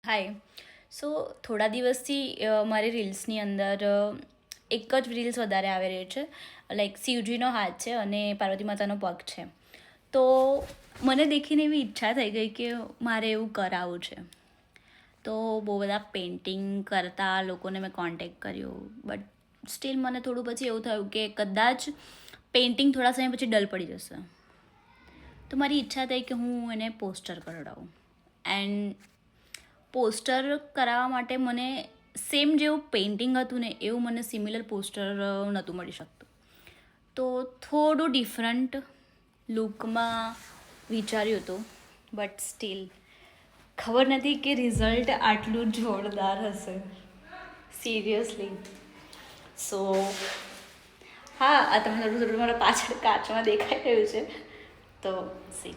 હાય. સો થોડા દિવસથી મારી રીલ્સની અંદર એક જ રીલ્સ વધારે આવી રહી છે. લાઈક શિવજીનો હાથ છે અને પાર્વતી માતાનો પગ છે. તો મને દેખીને એવી ઈચ્છા થઈ ગઈ કે મારે એવું કરાવવું છે. તો બહુ બધા પેઇન્ટિંગ કરતા લોકોને મેં કોન્ટેક્ટ કર્યો, બટ સ્ટીલ મને થોડું પછી એવું થયું કે કદાચ પેઇન્ટિંગ થોડા સમય પછી ડલ પડી જશે. તો મારી ઈચ્છા થઈ કે હું એને પોસ્ટર કરાવડાવું. એન્ડ પોસ્ટર કરાવવા માટે મને સેમ જેવું પેઇન્ટિંગ હતું ને એવું મને સિમિલર પોસ્ટર નહોતું મળી શકતું. તો થોડું ડિફરન્ટ લુકમાં વિચાર્યું હતું, બટ સ્ટીલ ખબર નથી કે રિઝલ્ટ આટલું જોરદાર હશે, સિરિયસલી. સો હા, આ તમને થોડું થોડું મારા પાછળ કાચમાં દેખાઈ રહ્યું છે. તો સી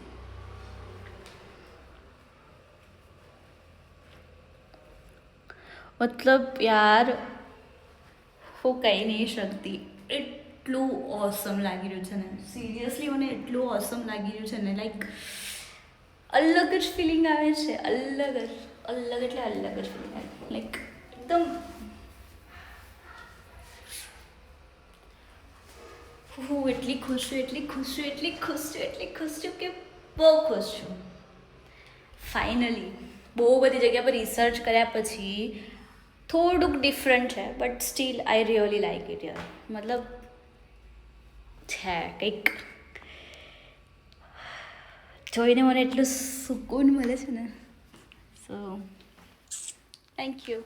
મતલબ યાર, હું કહી નહીં શકતી, એટલું ઓસમ લાગી રહ્યું છે ને. સિરિયસલી મને એટલું ઓસમ લાગી રહ્યું છે ને. લાઈક અલગ જ ફિલિંગ આવે છે. અલગ એટલે અલગ જ ફિલિંગ આવે. લાઈક એકદમ હું એટલી ખુશ છું કે બહુ ખુશ છું. ફાઇનલી બહુ બધી જગ્યા પર રિસર્ચ કર્યા પછી થોડુંક ડિફરન્ટ છે, but still I really like it યાર. મતલબ છે કંઈક જોઈને મને એટલું સુકૂન મળે છે ને. So thank you.